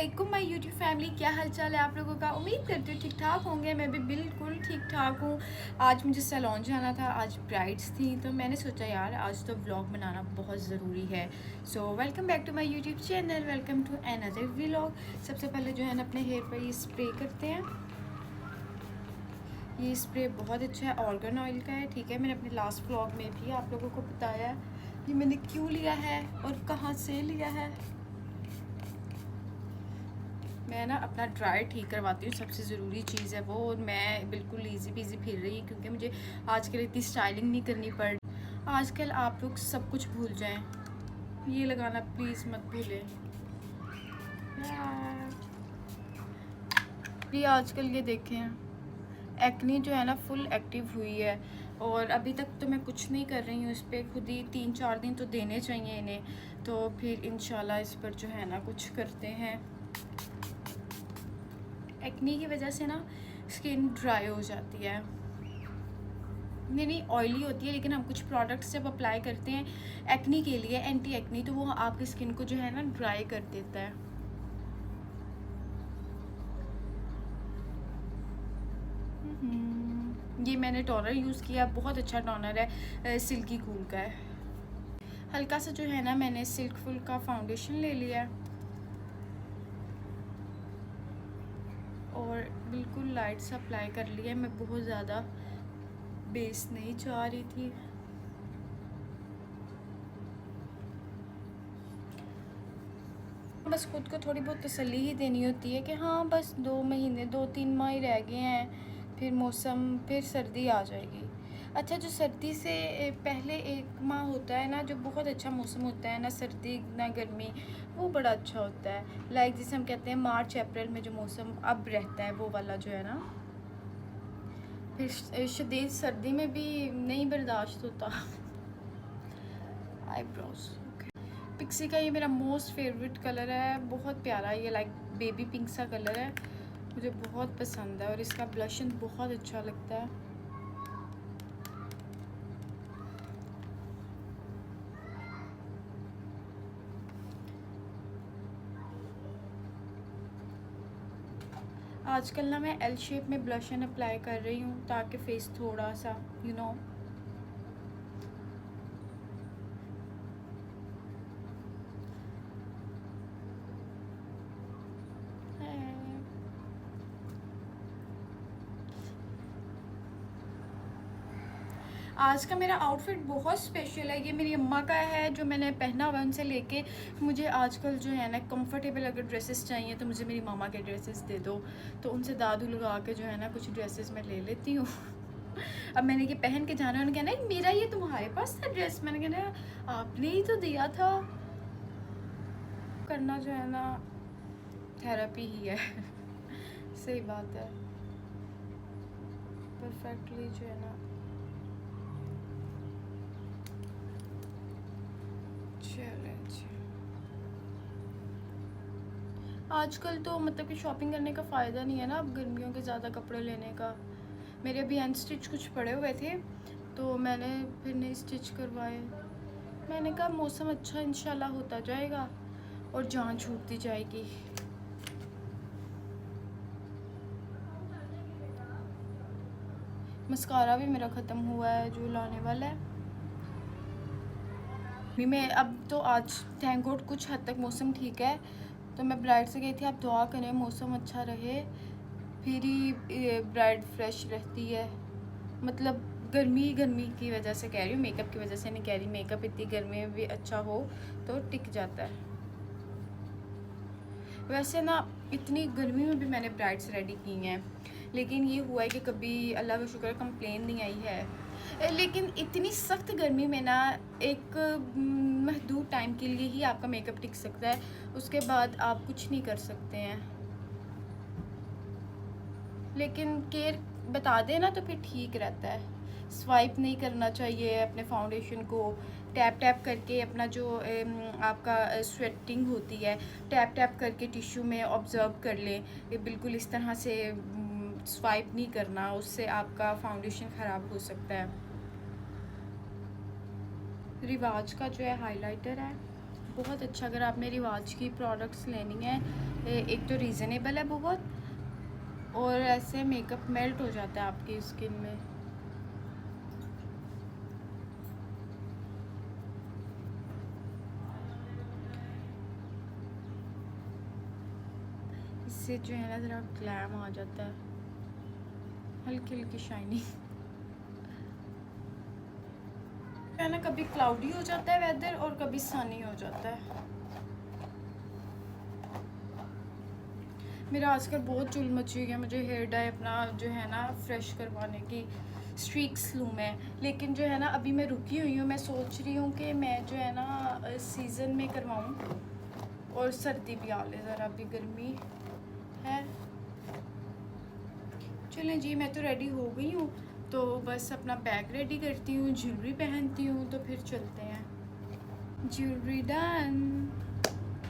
अस्सलामुअलैकुम my YouTube family, क्या हाल चाल है आप लोगों का। उम्मीद करती हूँ ठीक ठाक होंगे। मैं भी बिल्कुल ठीक ठाक हूँ। आज मुझे सैलून जाना था, आज ब्राइड्स थी, तो मैंने सोचा यार आज तो व्लॉग बनाना बहुत ज़रूरी है। So welcome back to my YouTube channel, welcome to another vlog. सबसे पहले जो है ना अपने हेयर पर ये स्प्रे करते हैं। ये स्प्रे बहुत अच्छा है, ऑर्गन ऑयल का है, ठीक है। मैंने अपने लास्ट व्लॉग में भी आप लोगों को बताया है ये मैंने क्यों लिया है और कहाँ से लिया है। मैं ना अपना ड्राई ठीक करवाती हूँ, सबसे ज़रूरी चीज़ है वो। और मैं बिल्कुल ईजी पीजी फिर रही हूँ क्योंकि मुझे आजकल इतनी स्टाइलिंग नहीं करनी पड़। आजकल आप लोग सब कुछ भूल जाएं, ये लगाना प्लीज़ मत भूलें। ये आजकल ये देखें, एक्नी जो है ना फुल एक्टिव हुई है। और अभी तक तो मैं कुछ नहीं कर रही हूँ इस पर, खुद ही 3-4 दिन तो देने चाहिए इन्हें, तो फिर इंशाल्लाह इस पर जो है ना कुछ करते हैं। एक्नी की वजह से ना स्किन ड्राई हो जाती है, नहीं ऑयली होती है, लेकिन हम कुछ प्रोडक्ट्स जब अप्लाई करते हैं एक्नी के लिए, एंटी एक्नी, तो वो आपकी स्किन को जो है ना ड्राई कर देता है। ये मैंने टोनर यूज़ किया, बहुत अच्छा टोनर है, सिल्की कूल का है। हल्का सा जो है ना मैंने सिल्क फुल का फाउंडेशन ले लिया है और बिल्कुल लाइट सा अप्लाई कर लिया। मैं बहुत ज़्यादा बेस नहीं चाह रही थी। बस खुद को थोड़ी बहुत तसल्ली ही देनी होती है कि हाँ बस 2-3 माह ही रह गए हैं, फिर मौसम फिर सर्दी आ जाएगी। अच्छा, जो सर्दी से पहले 1 माह होता है ना, जो बहुत अच्छा मौसम होता है, ना सर्दी ना गर्मी, वो बड़ा अच्छा होता है। लाइक जिसे हम कहते हैं मार्च अप्रैल में जो मौसम अब रहता है वो वाला जो है ना, फिर शदीद सर्दी में भी नहीं बर्दाश्त होता। आईब्रोज पिक्सी का ये मेरा मोस्ट फेवरेट कलर है, बहुत प्यारा, ये लाइक बेबी पिंक सा कलर है, मुझे बहुत पसंद है। और इसका ब्लशन बहुत अच्छा लगता है। आजकल ना मैं एल शेप में ब्लशन अप्लाई कर रही हूँ ताकि फेस थोड़ा सा यू नो आज का मेरा आउटफिट बहुत स्पेशल है। ये मेरी अम्मा का है जो मैंने पहना हुआ है उनसे लेके। मुझे आजकल जो है ना कंफर्टेबल अगर ड्रेसेस चाहिए तो मुझे मेरी मामा के ड्रेसेस दे दो, तो उनसे दादू लगा के जो है ना कुछ ड्रेसेस मैं ले लेती हूँ। अब मैंने ये पहन के जाना है, उन्होंने कहना मेरा ये तुम्हारे पास था ड्रेस, मैंने कहना आपने ही तो दिया था। करना जो है ना थेरेपी ही है। सही बात है, परफेक्टली जो है ना। आजकल तो मतलब कि शॉपिंग करने का फ़ायदा नहीं है ना, अब गर्मियों के ज़्यादा कपड़े लेने का। मेरे अभी अनस्टिच कुछ पड़े हुए थे तो मैंने फिर नहीं स्टिच करवाए। मैंने कहा मौसम अच्छा इंशाल्लाह होता जाएगा और जान छूटती जाएगी। मस्कारा भी मेरा ख़त्म हुआ है जो लाने वाला है। मैं अब तो आज थैंक गॉड कुछ हद तक मौसम ठीक है, तो मैं ब्राइड से गई थी आप दुआ करें मौसम अच्छा रहे, फिर ही ब्राइड फ्रेश रहती है। मतलब गर्मी की वजह से कह रही हूँ, मेकअप की वजह से नहीं कह रही। मेकअप इतनी गर्मी में भी अच्छा हो तो टिक जाता है। वैसे ना इतनी गर्मी में भी मैंने ब्राइड्स रेडी की हैं, लेकिन ये हुआ है कि कभी अल्लाह का शुक्र कंप्लेन नहीं आई है। लेकिन इतनी सख्त गर्मी में ना एक महदूद टाइम के लिए ही आपका मेकअप टिक सकता है, उसके बाद आप कुछ नहीं कर सकते हैं। लेकिन केयर बता देना तो फिर ठीक रहता है। स्वाइप नहीं करना चाहिए अपने फाउंडेशन को, टैप टैप करके अपना जो आपका स्वेटिंग होती है टैप टैप करके टिश्यू में ऑब्ज़र्व कर लें। ये बिल्कुल इस तरह से स्वाइप नहीं करना, उससे आपका फाउंडेशन ख़राब हो सकता है। रिवाज का जो है हाइलाइटर है, बहुत अच्छा। अगर आपने रिवाज की प्रोडक्ट्स लेनी है, एक तो रीज़नेबल है बहुत, और ऐसे मेकअप मेल्ट हो जाता है आपकी स्किन में। इससे जो है ना ज़रा ग्लैम आ जाता है, हल्की हल्की शाइनिंग है ना। कभी क्लाउडी हो जाता है वेदर और कभी सनी हो जाता है। मेरा आजकल बहुत चुल मची हुई है, मुझे हेयर डाई अपना जो है ना फ्रेश करवाने की स्ट्रीक्स लूँ मैं, लेकिन जो है ना अभी मैं रुकी हुई हूँ। मैं सोच रही हूँ कि मैं जो है ना सीज़न में करवाऊँ, और सर्दी भी आ ले ज़रा, अभी गर्मी है। चलें जी, मैं तो रेडी हो गई हूँ, तो बस अपना बैग रेडी करती हूँ, ज्वेलरी पहनती हूँ, तो फिर चलते हैं। Jewellery done.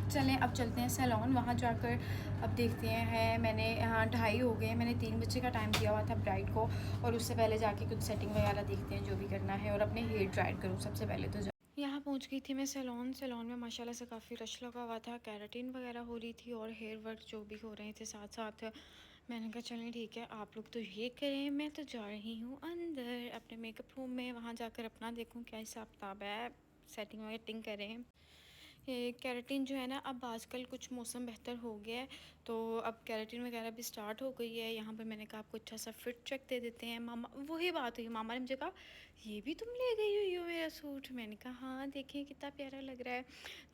चलें अब चलते हैं सैलून, वहाँ जाकर अब देखते हैं। मैंने यहाँ 2:30 हो गए, मैंने 3 बजे का टाइम दिया हुआ था ब्राइड को, और उससे पहले जाके कुछ सेटिंग वगैरह देखते हैं जो भी करना है, और अपने हेयर ड्राइड करूँ सबसे पहले तो। यहाँ पहुँच गई थी मैं सैलून में माशाल्लाह से काफ़ी रश लगा हुआ था, केराटिन वगैरह हो रही थी और हेयर वर्क जो भी हो रहे थे साथ साथ। मैंने कहा चलें ठीक है, आप लोग तो ये करें, मैं तो जा रही हूँ अंदर अपने मेकअप रूम में, वहाँ जाकर अपना देखूँ क्या हिसाब किताब है, सेटिंग वेटिंग करें। ये केराटिन जो है ना, अब आजकल कुछ मौसम बेहतर हो गया है, तो अब केराटिन वगैरह भी स्टार्ट हो गई है। यहाँ पर मैंने कहा आपको अच्छा सा फिट चेक दे देते हैं। मामा, वही बात हुई, मामा ने मुझे कहा ये भी तुम ले गई हुई हो मेरा सूट। मैंने कहा हाँ देखिए कितना प्यारा लग रहा है।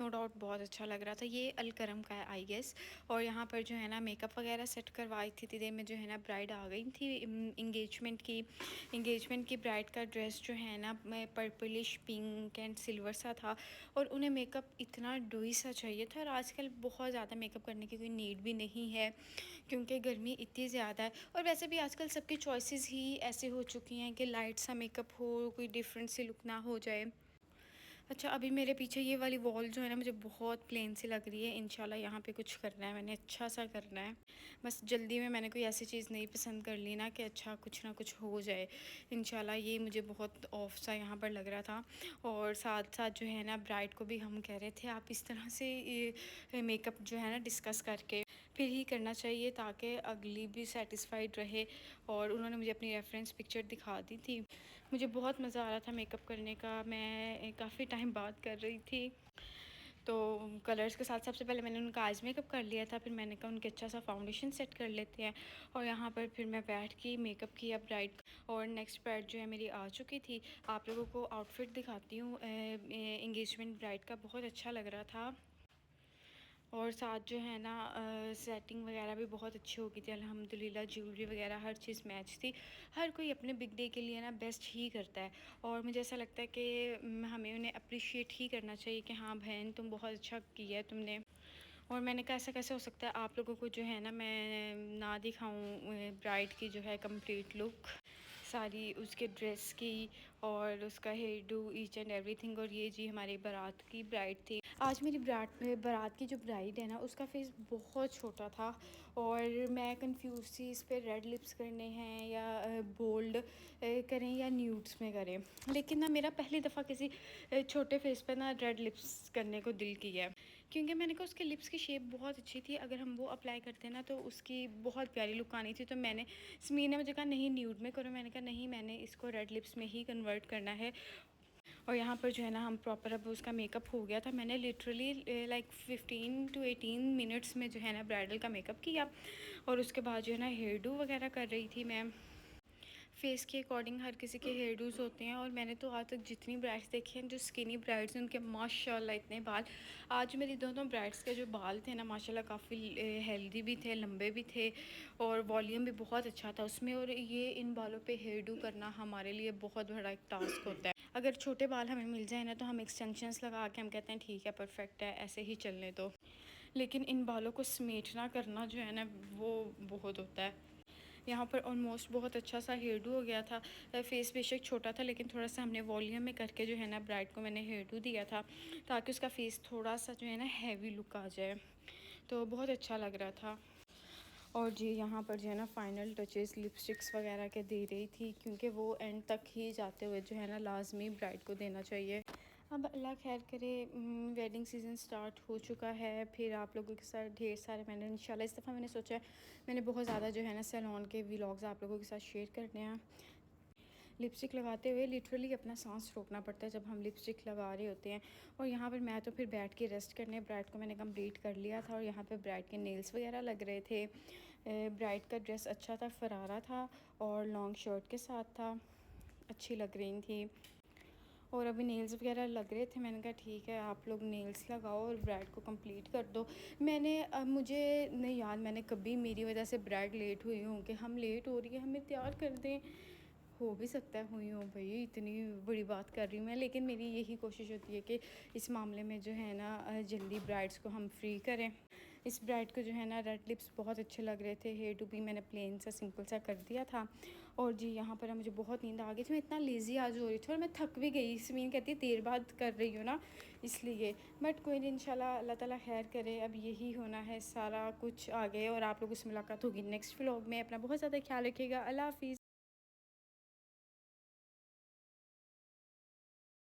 नो डाउट बहुत अच्छा लग रहा था। ये अलकरम का है आई गेस। और यहाँ पर जो है ना मेकअप वगैरह सेट करवाई थी इतनी देर में जो है ना ब्राइड आ गई थी इंगेजमेंट की ब्राइड का ड्रेस जो है ना पर्पलिश पिंक एंड सिल्वर सा था, और उन्हें मेकअप इतना डोई सा चाहिए था। और आजकल बहुत ज़्यादा मेकअप करने की कोई नीड भी नहीं है, क्योंकि गर्मी इतनी ज़्यादा है, और वैसे भी आजकल सबकी चॉइसेस ही ऐसे हो चुकी हैं कि लाइट सा मेकअप हो, कोई डिफरेंट सी लुक ना हो जाए। अच्छा, अभी मेरे पीछे ये वाली वॉल जो है ना मुझे बहुत प्लेन सी लग रही है। इंशाल्लाह यहाँ पे कुछ करना है, मैंने अच्छा सा करना है। बस जल्दी में मैंने कोई ऐसी चीज़ नहीं पसंद कर ली ना कि अच्छा कुछ ना कुछ हो जाए। इंशाल्लाह ये मुझे बहुत ऑफ सा यहाँ पर लग रहा था। और साथ साथ जो है ना ब्राइड को भी हम कह रहे थे आप इस तरह से ये मेकअप जो है ना डिस्कस करके फिर ही करना चाहिए, ताकि अगली भी सेटिस्फाइड रहे। और उन्होंने मुझे अपनी रेफरेंस पिक्चर दिखा दी थी। मुझे बहुत मज़ा आ रहा था मेकअप करने का, मैं काफ़ी टाइम बात कर रही थी। तो कलर्स के साथ सबसे पहले मैंने उनका आइज़ मेकअप कर लिया था, फिर मैंने कहा उनके अच्छा सा फाउंडेशन सेट कर लेते हैं। और यहाँ पर फिर मैं बैठ के मेकअप किया ब्राइड। और नेक्स्ट ब्राइड जो है मेरी आ चुकी थी। आप लोगों को आउटफिट दिखाती हूँ एंगेजमेंट ब्राइड का, बहुत अच्छा लग रहा था। और साथ जो है ना सेटिंग वगैरह भी बहुत अच्छी हो गई थी अल्हम्दुलिल्लाह। ज्वेलरी वगैरह हर चीज़ मैच थी। हर कोई अपने बिग डे के लिए ना बेस्ट ही करता है, और मुझे ऐसा लगता है कि हमें उन्हें अप्रिशिएट ही करना चाहिए कि हाँ बहन तुम बहुत अच्छा किया है तुमने। और मैंने कहा ऐसा कैसे हो सकता है आप लोगों को जो है ना मैं ना दिखाऊं ब्राइड की जो है कंप्लीट लुक सारी उसके ड्रेस की, और उसका hair do each and everything. और ये जी हमारी बारात की ब्राइड थी। आज मेरी बारात की जो ब्राइड है ना उसका फेस बहुत छोटा था, और मैं कंफ्यूज थी इस पर रेड लिप्स करने हैं या बोल्ड करें या न्यूड्स में करें। लेकिन ना मेरा पहली दफ़ा किसी छोटे फेस पे ना रेड लिप्स करने को दिल किया है, क्योंकि मैंने कहा उसके लिप्स की शेप बहुत अच्छी थी, अगर हम वो अप्लाई करते ना तो उसकी बहुत प्यारी लुक आनी थी। तो मैंने समीर ने मुझे कहा नहीं न्यूड में करो, मैंने कहा नहीं मैंने इसको रेड लिप्स में ही कन्वर्ट करना है। और यहाँ पर जो है ना हम प्रॉपर अब उसका मेकअप हो गया था। मैंने लिटरली लाइक 15 to 18 मिनट्स में जो है ना ब्राइडल का मेकअप किया, और उसके बाद जो है ना हेयर डू वगैरह कर रही थी मैं। फेस के अकॉर्डिंग हर किसी के हेयर डूज होते हैं, और मैंने तो आज तक जितनी ब्राइड्स देखी हैं जो स्किनी ब्राइड्स हैं उनके माशाल्लाह इतने बाल। आज मेरी दोनों ब्राइड्स के जो बाल थे ना माशाल्लाह काफ़ी हेल्दी भी थे, लंबे भी थे, और वॉल्यूम भी बहुत अच्छा था उसमें। और ये इन बालों पे हेयर डू करना हमारे लिए बहुत बड़ा एक टास्क होता है। अगर छोटे बाल हमें मिल जाए ना तो हम एक्सटेंशंस लगा के हम कहते हैं ठीक है परफेक्ट है ऐसे ही चलने दो, लेकिन इन बालों को समेटना करना जो है ना वो बहुत होता है। यहाँ पर ऑलमोस्ट बहुत अच्छा सा हेयर डू हो गया था। फेस बेशक छोटा था लेकिन थोड़ा सा हमने वॉल्यूम में करके जो है ना ब्राइड को मैंने हेयर डू दिया था, ताकि उसका फेस थोड़ा सा जो है ना हैवी लुक आ जाए। तो बहुत अच्छा लग रहा था। और जी यहाँ पर जो है ना फ़ाइनल टचेस लिपस्टिक्स वगैरह के दे रही थी, क्योंकि वो एंड तक ही जाते हुए जो है ना लाजमी ब्राइड को देना चाहिए। अब अल्लाह खैर करे, वेडिंग सीज़न स्टार्ट हो चुका है। फिर आप लोगों के साथ ढेर सारे मैंने इंशाल्लाह इस दफ़ा मैंने सोचा है मैंने बहुत ज़्यादा जो है ना सैलून के व्लॉग्स आप लोगों के साथ शेयर करने हैं। लिपस्टिक लगाते हुए लिटरली अपना सांस रोकना पड़ता है जब हम लिपस्टिक लगा रहे होते हैं। और यहाँ पर मैं तो फिर बैठ के रेस्ट करने, ब्राइड को मैंने कंप्लीट कर लिया था और यहाँ पे ब्राइड के नेल्स वगैरह लग रहे थे। ब्राइड का ड्रेस अच्छा था, फरारा था और लॉन्ग शर्ट के साथ था, अच्छी लग रही थी। और अभी नेल्स वगैरह लग रहे थे, मैंने कहा ठीक है आप लोग नेल्स लगाओ और ब्राइड को कंप्लीट कर दो। मुझे नहीं याद मैंने कभी मेरी वजह से ब्राइड लेट हुई हूँ कि हम लेट हो रही है हमें तैयार कर दें। हो भी सकता है हुई हूँ भाई, इतनी बड़ी बात कर रही हूँ मैं, लेकिन मेरी यही कोशिश होती है कि इस मामले में जो है ना जल्दी ब्राइड्स को हम फ्री करें। इस ब्राइड को जो है ना रेड लिप्स बहुत अच्छे लग रहे थे। हेयर टू भी मैंने प्लेन सा सिंपल सा कर दिया था। और जी यहाँ पर मुझे बहुत नींद आ गई थी, मैं इतना लेज़ी आज हो रही थी और मैं थक भी गई। समीन कहती है देर बाद कर रही हूँ ना इसलिए, बट कोई नहीं, इंशाल्लाह अल्लाह ताला खैर करे। अब यही होना है सारा कुछ आगे और आप लोगों से मुलाकात होगी नेक्स्ट व्लॉग में। अपना बहुत ज़्यादा ख्याल रखिएगा। अल्लाह हाफ़िज़।